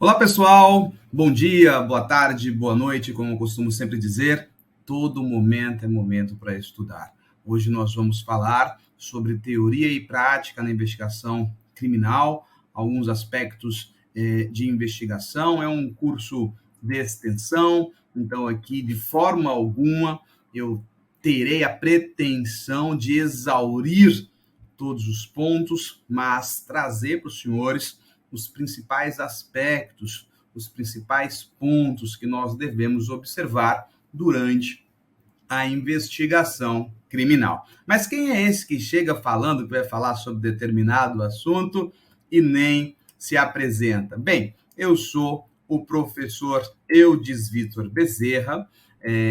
Olá, pessoal. Bom dia, boa tarde, boa noite, como eu costumo sempre dizer. Todo momento é momento para estudar. Hoje nós vamos falar sobre teoria e prática na investigação criminal, alguns aspectos de investigação. É um curso de extensão, então aqui de forma alguma eu terei a pretensão de exaurir todos os pontos, mas trazer para os senhores os principais aspectos, os principais pontos que nós devemos observar durante a investigação criminal. Mas quem é esse que chega falando que vai falar sobre determinado assunto e nem se apresenta? Bem, eu sou o professor Eudes Vitor Bezerra,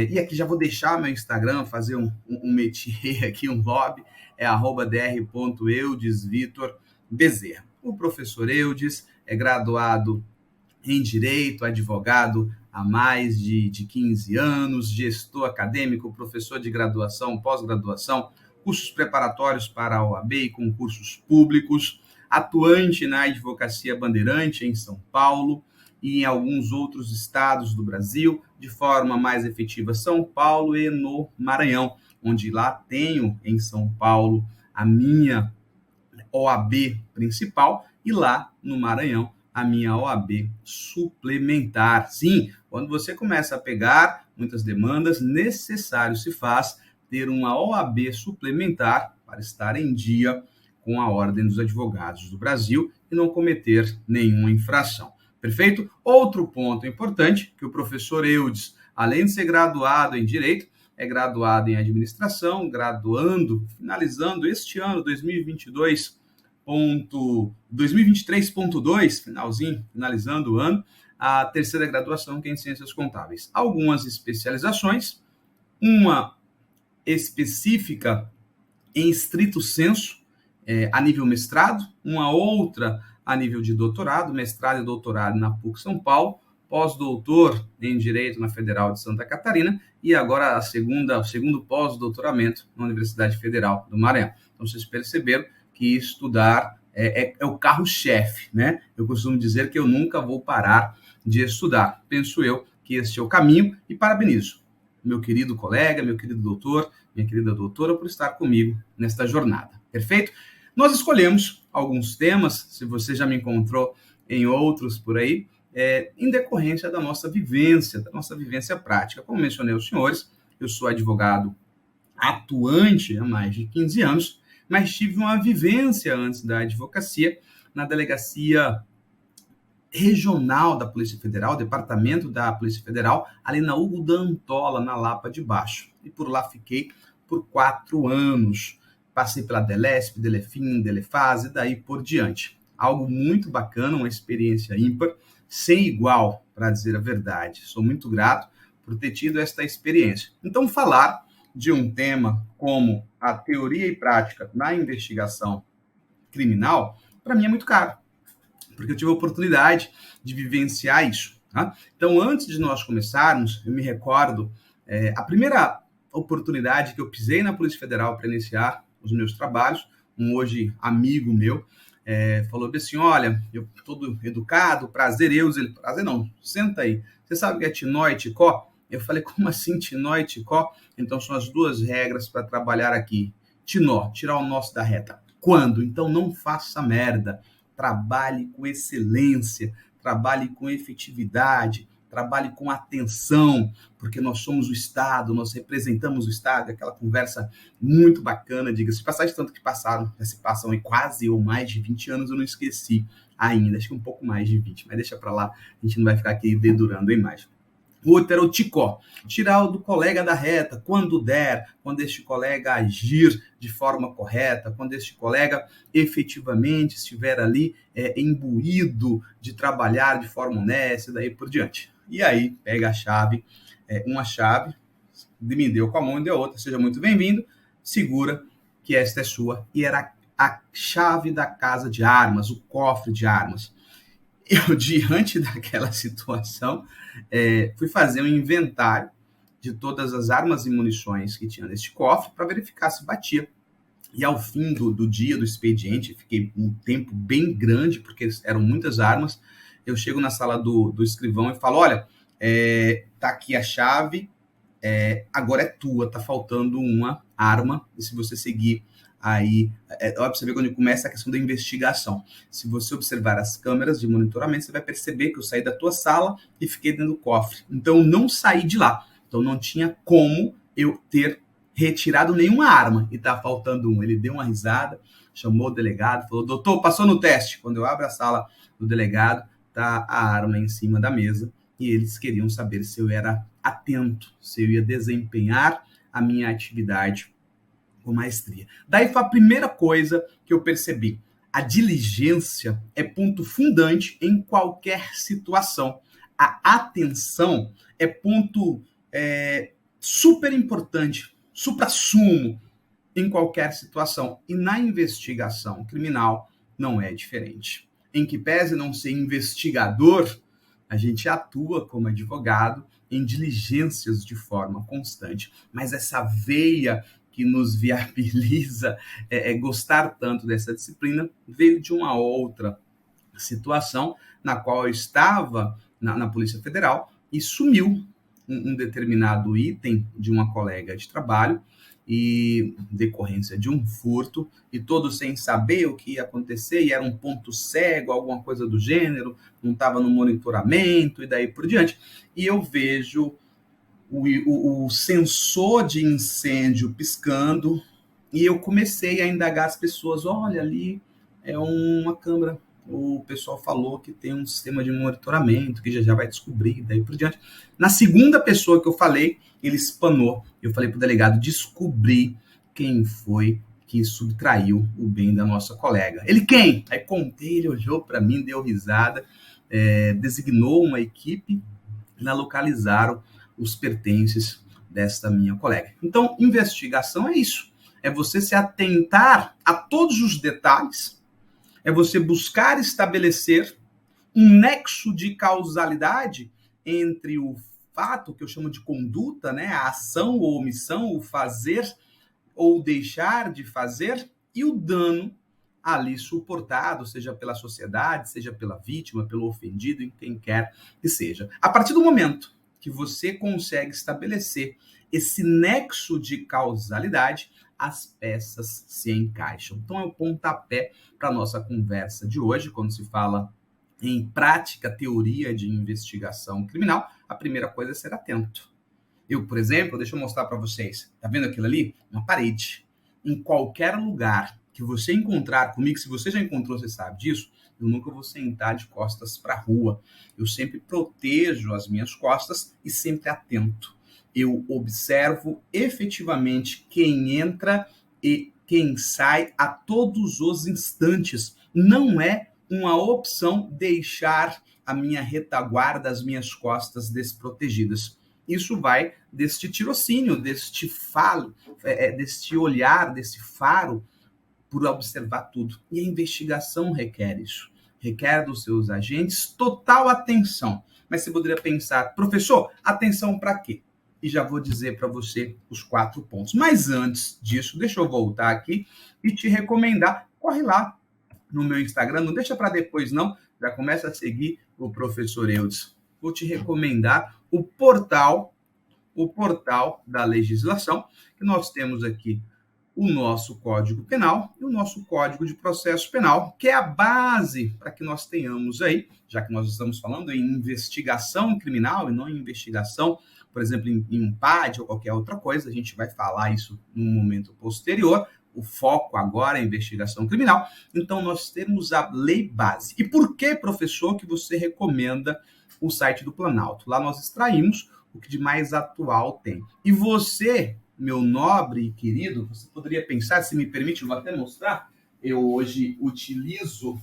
e aqui já vou deixar meu Instagram, fazer um métier aqui, um hobby, é @dr.eudesvitor_bezerra. O professor Eudes é graduado em Direito, advogado há mais de 15 anos, gestor acadêmico, professor de graduação, pós-graduação, cursos preparatórios para a OAB e concursos públicos, atuante na Advocacia Bandeirante em São Paulo e em alguns outros estados do Brasil, de forma mais efetiva São Paulo e no Maranhão, onde lá tenho em São Paulo a minha OAB principal e lá no Maranhão a minha OAB suplementar. Sim, quando você começa a pegar muitas demandas, necessário se faz ter uma OAB suplementar para estar em dia com a Ordem dos Advogados do Brasil e não cometer nenhuma infração. Perfeito? Outro ponto importante que o professor Eudes, além de ser graduado em Direito, é graduado em Administração, finalizando este ano, 2023.2, finalizando o ano, a terceira graduação, que é em Ciências Contábeis. Algumas especializações, uma específica em estrito senso, a nível mestrado, uma outra a nível de doutorado, mestrado e doutorado na PUC São Paulo, pós-doutor em Direito na Federal de Santa Catarina e agora o segundo pós-doutoramento na Universidade Federal do Maranhão. Então, vocês perceberam que estudar é o carro-chefe, né? Eu costumo dizer que eu nunca vou parar de estudar. Penso eu que este é o caminho e parabenizo meu querido colega, meu querido doutor, minha querida doutora, por estar comigo nesta jornada. Perfeito? Nós escolhemos alguns temas, se você já me encontrou em outros por aí, em decorrência da nossa vivência prática. Como mencionei aos senhores, eu sou advogado atuante há mais de 15 anos, mas tive uma vivência antes da advocacia na delegacia regional da Polícia Federal, departamento da Polícia Federal, ali na Hugo D'Antola, na Lapa de Baixo. E por lá fiquei por 4 anos. Passei pela Delesp, Delefim, Delefaz e daí por diante. Algo muito bacana, uma experiência ímpar, sem igual, para dizer a verdade. Sou muito grato por ter tido esta experiência. Então, falar de um tema como a teoria e prática na investigação criminal, para mim é muito caro, porque eu tive a oportunidade de vivenciar isso. Tá? Então, antes de nós começarmos, eu me recordo, a primeira oportunidade que eu pisei na Polícia Federal para iniciar os meus trabalhos, um hoje amigo meu, falou assim, olha, eu todo educado, prazer, prazer não, senta aí, você sabe o que é Tinó e Ticó? Eu falei, como assim Tinó e Ticó? Então, são as duas regras para trabalhar aqui. Tinó, tirar o nosso da reta. Quando? Então, não faça merda. Trabalhe com excelência, trabalhe com efetividade, trabalhe com atenção, porque nós somos o Estado, nós representamos o Estado, aquela conversa muito bacana, diga-se de passagem, tanto que se passam aí quase ou mais de 20 anos, eu não esqueci ainda, acho que um pouco mais de 20, mas deixa para lá, a gente não vai ficar aqui dedurando a imagem. O outro era o Ticó, tirar o do colega da reta, quando der, quando este colega agir de forma correta, quando este colega efetivamente estiver ali imbuído de trabalhar de forma honesta e daí por diante. E aí pega a chave, uma chave, me deu com a mão e deu outra, seja muito bem-vindo, segura que esta é sua. E era a chave da casa de armas, o cofre de armas. Eu, diante daquela situação, fui fazer um inventário de todas as armas e munições que tinha neste cofre para verificar se batia. E ao fim do dia do expediente, fiquei um tempo bem grande, porque eram muitas armas, eu chego na sala do escrivão e falo, olha, tá aqui a chave, agora é tua, tá faltando uma arma, e se você seguir aí, olha pra você ver quando começa a questão da investigação. Se você observar as câmeras de monitoramento, você vai perceber que eu saí da tua sala e fiquei dentro do cofre. Então, eu não saí de lá. Então, não tinha como eu ter retirado nenhuma arma e tá faltando um. Ele deu uma risada, chamou o delegado, falou, doutor, passou no teste. Quando eu abro a sala do delegado, tá a arma em cima da mesa e eles queriam saber se eu era atento, se eu ia desempenhar a minha atividade com maestria. Daí foi a primeira coisa que eu percebi. A diligência é ponto fundante em qualquer situação. A atenção é ponto super importante, suprassumo em qualquer situação. E na investigação criminal não é diferente. Em que pese não ser investigador, a gente atua como advogado em diligências de forma constante. Mas essa veia que nos viabiliza gostar tanto dessa disciplina veio de uma outra situação na qual eu estava na Polícia Federal e sumiu um determinado item de uma colega de trabalho e decorrência de um furto, e todos sem saber o que ia acontecer, e era um ponto cego, alguma coisa do gênero, não estava no monitoramento e daí por diante. E eu vejo o sensor de incêndio piscando e eu comecei a indagar as pessoas, olha, ali é uma câmera, o pessoal falou que tem um sistema de monitoramento, que já vai descobrir, daí por diante. Na segunda pessoa que eu falei, ele espanou. Eu falei para o delegado descobrir quem foi que subtraiu o bem da nossa colega. Ele quem? Aí contei, ele olhou para mim, deu risada, designou uma equipe e localizaram os pertences desta minha colega. Então, investigação é isso. É você se atentar a todos os detalhes, é você buscar estabelecer um nexo de causalidade entre o fato, que eu chamo de conduta, né, a ação ou omissão, o fazer ou deixar de fazer, e o dano ali suportado, seja pela sociedade, seja pela vítima, pelo ofendido, em quem quer que seja. A partir do momento que você consegue estabelecer esse nexo de causalidade, as peças se encaixam. Então é o pontapé para a nossa conversa de hoje, quando se fala em prática, teoria de investigação criminal, a primeira coisa é ser atento. Eu, por exemplo, deixa eu mostrar para vocês, tá vendo aquilo ali? Uma parede. Em qualquer lugar que você encontrar comigo, se você já encontrou, você sabe disso, eu nunca vou sentar de costas para a rua. Eu sempre protejo as minhas costas e sempre atento. Eu observo efetivamente quem entra e quem sai a todos os instantes. Não é uma opção deixar a minha retaguarda, as minhas costas desprotegidas. Isso vai deste tirocínio, deste falo, deste olhar, desse faro, por observar tudo. E a investigação requer isso. Requer dos seus agentes total atenção. Mas você poderia pensar, professor, atenção para quê? E já vou dizer para você os 4 pontos. Mas antes disso, deixa eu voltar aqui e te recomendar. Corre lá no meu Instagram, não deixa para depois não, já começa a seguir o professor Eudes. Vou te recomendar o portal da legislação, que nós temos aqui o nosso Código Penal e o nosso Código de Processo Penal, que é a base para que nós tenhamos aí, já que nós estamos falando em investigação criminal e não em investigação, por exemplo, em um PAD ou qualquer outra coisa, a gente vai falar isso num momento posterior, o foco agora é a investigação criminal, então nós temos a lei base. E por que, professor, que você recomenda o site do Planalto? Lá nós extraímos o que de mais atual tem. E você, meu nobre e querido, você poderia pensar, se me permite, eu vou até mostrar, eu hoje utilizo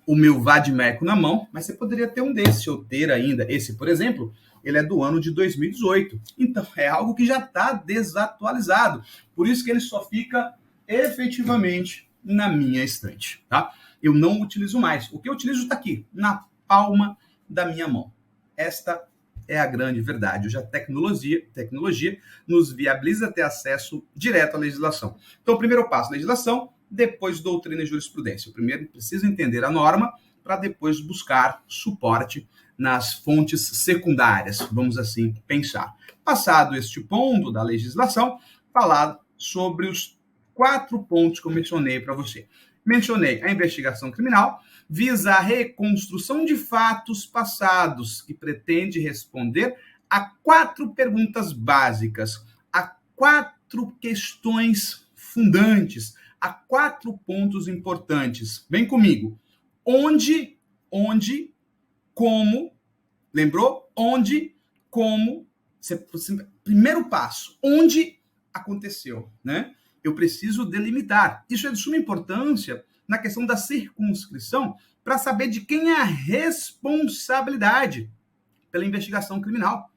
o meu vadimeco na mão, mas você poderia ter um desse, ou ter ainda. Esse, por exemplo, ele é do ano de 2018. Então, é algo que já está desatualizado. Por isso que ele só fica efetivamente na minha estante, tá? Eu não utilizo mais. O que eu utilizo está aqui, na palma da minha mão. Esta é a grande verdade. Hoje a tecnologia nos viabiliza ter acesso direto à legislação. Então, o primeiro passo, legislação, depois doutrina e jurisprudência. Eu primeiro preciso entender a norma para depois buscar suporte nas fontes secundárias, vamos assim pensar. Passado este ponto da legislação, falar sobre os 4 pontos que eu mencionei para você. Mencionei a investigação criminal, visa a reconstrução de fatos passados, que pretende responder a 4 perguntas básicas, a 4 questões fundantes, a 4 pontos importantes. Vem comigo. Onde, como, lembrou? Onde, como, primeiro passo, onde aconteceu, né? Eu preciso delimitar. Isso é de suma importância na questão da circunscrição para saber de quem é a responsabilidade pela investigação criminal.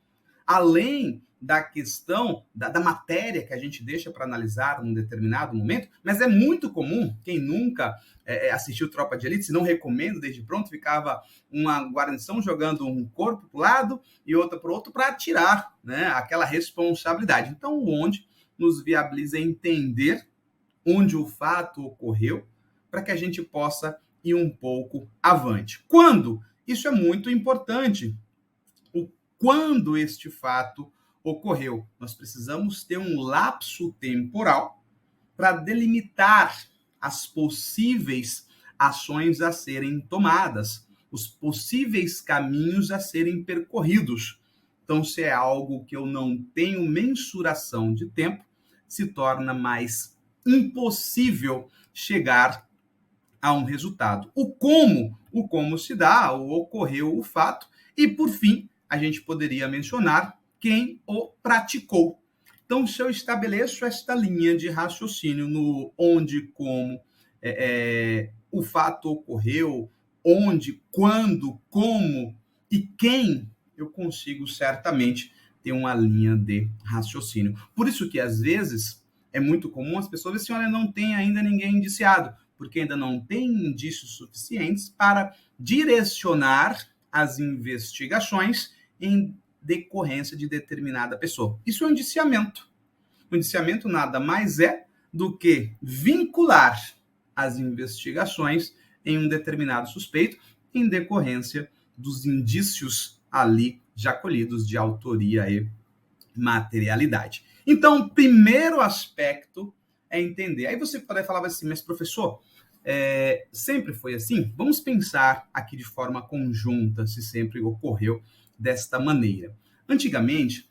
Além da questão da matéria que a gente deixa para analisar num determinado momento, mas é muito comum, quem nunca assistiu Tropa de Elite, se não recomendo desde pronto, ficava uma guarnição jogando um corpo para o lado e outra para o outro para atirar, né, aquela responsabilidade. Então, onde nos viabiliza entender onde o fato ocorreu, para que a gente possa ir um pouco avante. Quando? Isso é muito importante. Quando este fato ocorreu. Nós precisamos ter um lapso temporal para delimitar as possíveis ações a serem tomadas, os possíveis caminhos a serem percorridos. Então, se é algo que eu não tenho mensuração de tempo, se torna mais impossível chegar a um resultado. O como se dá, o ocorreu o fato, e por fim, a gente poderia mencionar quem o praticou. Então, se eu estabeleço esta linha de raciocínio no onde, como o fato ocorreu, onde, quando, como e quem, eu consigo certamente ter uma linha de raciocínio. Por isso que, às vezes, é muito comum as pessoas dizerem assim, olha, não tem ainda ninguém indiciado, porque ainda não tem indícios suficientes para direcionar as investigações em decorrência de determinada pessoa. Isso é um indiciamento. O indiciamento nada mais é do que vincular as investigações em um determinado suspeito em decorrência dos indícios ali já colhidos de autoria e materialidade. Então, o primeiro aspecto é entender. Aí você pode falar assim, mas professor, sempre foi assim? Vamos pensar aqui de forma conjunta se sempre ocorreu desta maneira. Antigamente,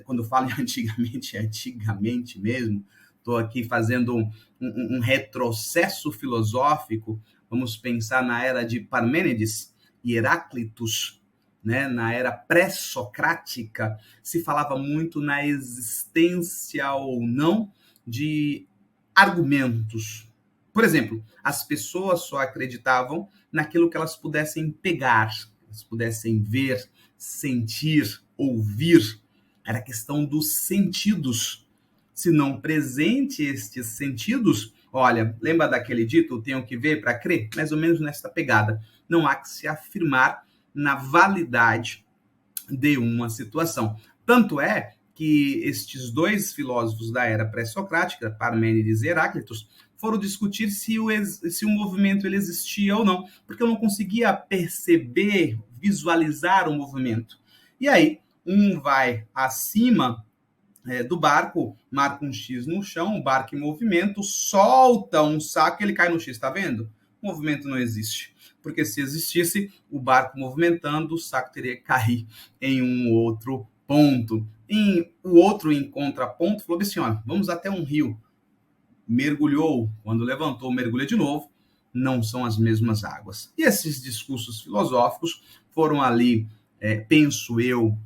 quando eu falo em antigamente, é antigamente mesmo, estou aqui fazendo um retrocesso filosófico, vamos pensar na era de Parmênides e Heráclitos, né? Na era pré-socrática, se falava muito na existência ou não de argumentos. Por exemplo, as pessoas só acreditavam naquilo que elas pudessem pegar, elas pudessem ver, sentir, ouvir. Era questão dos sentidos. Se não presente estes sentidos, olha, lembra daquele dito, tenho que ver para crer? Mais ou menos nessa pegada. Não há que se afirmar na validade de uma situação. Tanto é que estes dois filósofos da era pré-socrática, Parmênides e Heráclitos, foram discutir se o movimento ele existia ou não, porque eu não conseguia perceber, visualizar o movimento. E aí, um vai acima do barco, marca um X no chão, o barco em movimento, solta um saco e ele cai no X, está vendo? O movimento não existe. Porque se existisse, o barco movimentando, o saco teria que cair em um outro ponto. E o outro, em contraponto, falou assim, olha, vamos até um rio. Mergulhou, quando levantou, mergulha de novo, não são as mesmas águas. E esses discursos filosóficos foram ali, penso eu,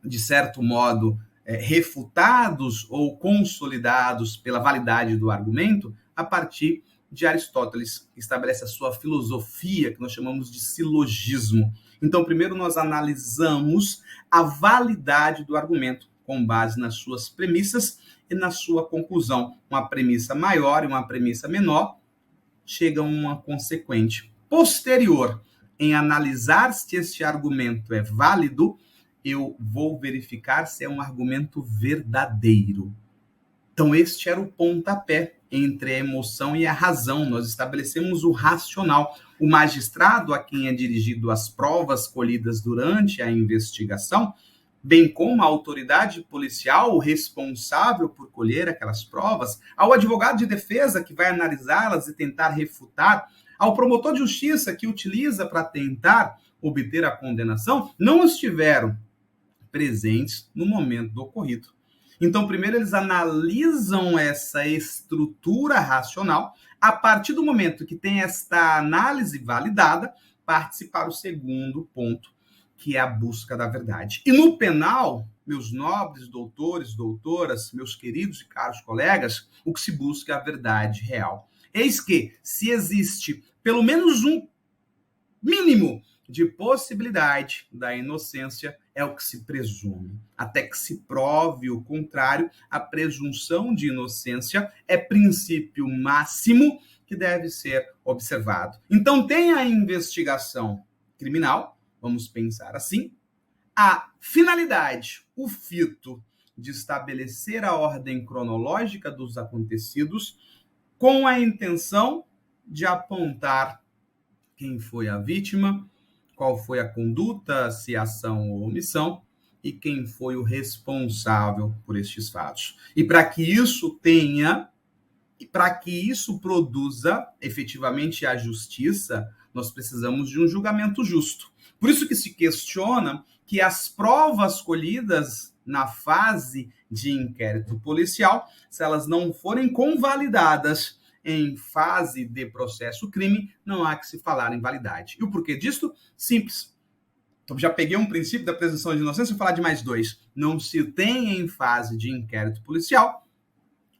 de certo modo, refutados ou consolidados pela validade do argumento a partir de Aristóteles, que estabelece a sua filosofia, que nós chamamos de silogismo. Então, primeiro nós analisamos a validade do argumento com base nas suas premissas e na sua conclusão. Uma premissa maior e uma premissa menor chegam a uma consequente. Posterior, em analisar se este argumento é válido, eu vou verificar se é um argumento verdadeiro. Então, este era o pontapé entre a emoção e a razão. Nós estabelecemos o racional. O magistrado a quem é dirigido as provas colhidas durante a investigação, bem como a autoridade policial responsável por colher aquelas provas, ao advogado de defesa que vai analisá-las e tentar refutar, ao promotor de justiça que utiliza para tentar obter a condenação, não estiveram presentes no momento do ocorrido. Então, primeiro eles analisam essa estrutura racional. A partir do momento que tem esta análise validada, parte para o segundo ponto, que é a busca da verdade. E no penal, meus nobres doutores, doutoras, meus queridos e caros colegas, o que se busca é a verdade real. Eis que, se existe pelo menos um mínimo de possibilidade da inocência, é o que se presume. Até que se prove o contrário, a presunção de inocência é princípio máximo que deve ser observado. Então, tem a investigação criminal, vamos pensar assim, a finalidade, o fito de estabelecer a ordem cronológica dos acontecidos com a intenção de apontar quem foi a vítima, qual foi a conduta, se ação ou omissão, e quem foi o responsável por estes fatos. E para que isso tenha, e para que isso produza efetivamente a justiça, nós precisamos de um julgamento justo. Por isso que se questiona que as provas colhidas na fase de inquérito policial, se elas não forem convalidadas em fase de processo-crime, não há que se falar em validade. E o porquê disso? Simples. Então, já peguei um princípio da presunção de inocência, vou falar de mais dois. Não se tem em fase de inquérito policial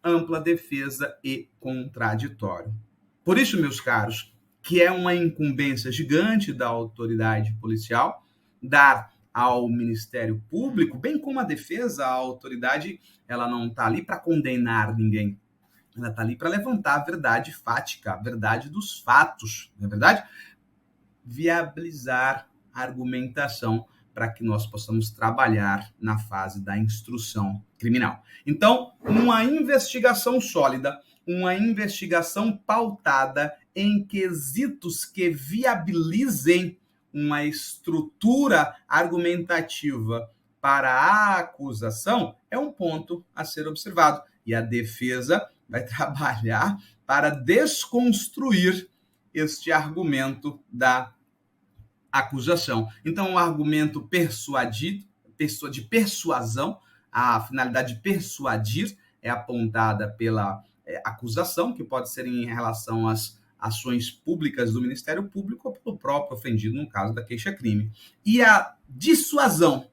ampla defesa e contraditório. Por isso, meus caros, que é uma incumbência gigante da autoridade policial dar ao Ministério Público, bem como a defesa, a autoridade, ela não está ali para condenar ninguém. Ela está ali para levantar a verdade fática, a verdade dos fatos, não é verdade? Viabilizar a argumentação para que nós possamos trabalhar na fase da instrução criminal. Então, uma investigação sólida, uma investigação pautada em quesitos que viabilizem uma estrutura argumentativa para a acusação é um ponto a ser observado. E a defesa vai trabalhar para desconstruir este argumento da acusação. Então, o argumento de persuasão, a finalidade de persuadir é apontada pela acusação, que pode ser em relação às ações públicas do Ministério Público ou pelo próprio ofendido, no caso da queixa-crime. E a dissuasão,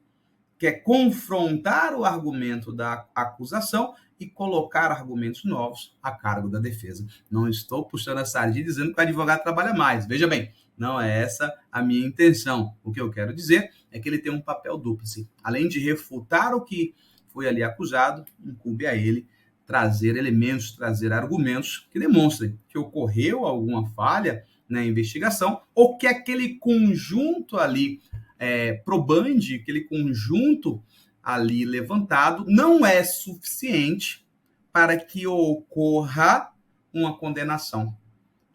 que é confrontar o argumento da acusação e colocar argumentos novos a cargo da defesa. Não estou puxando a sardinha dizendo que o advogado trabalha mais. Veja bem, não é essa a minha intenção. O que eu quero dizer é que ele tem um papel duplo. Além de refutar o que foi ali acusado, incumbe a ele trazer elementos, trazer argumentos que demonstrem que ocorreu alguma falha na investigação ou que aquele conjunto ali probande, aquele conjunto ali levantado não é suficiente para que ocorra uma condenação.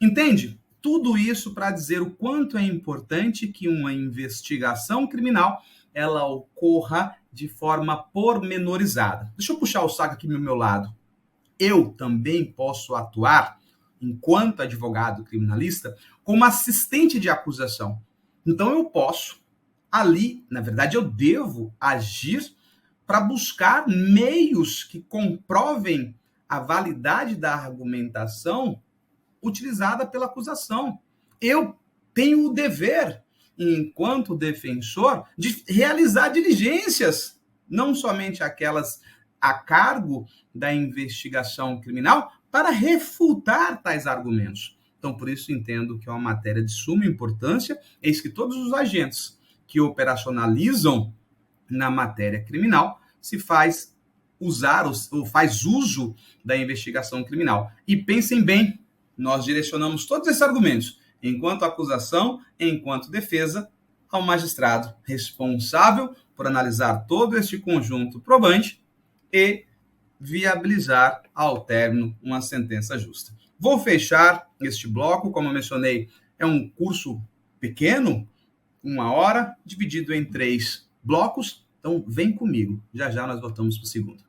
Entende? Tudo isso para dizer o quanto é importante que uma investigação criminal ela ocorra de forma pormenorizada. Deixa eu puxar o saco aqui do meu lado. Eu também posso atuar, enquanto advogado criminalista, como assistente de acusação. Então eu posso ali, na verdade, eu devo agir para buscar meios que comprovem a validade da argumentação utilizada pela acusação. Eu tenho o dever, enquanto defensor, de realizar diligências, não somente aquelas a cargo da investigação criminal, para refutar tais argumentos. Então, por isso, entendo que é uma matéria de suma importância, eis que todos os agentes que operacionalizam na matéria criminal se faz usar ou faz uso da investigação criminal. E pensem bem, nós direcionamos todos esses argumentos, enquanto acusação, enquanto defesa, ao magistrado responsável por analisar todo este conjunto probante e viabilizar ao término uma sentença justa. Vou fechar este bloco, como eu mencionei, é um curso pequeno, 1 hora, dividido em 3 blocos. Então, vem comigo. Já já nós voltamos para o segundo.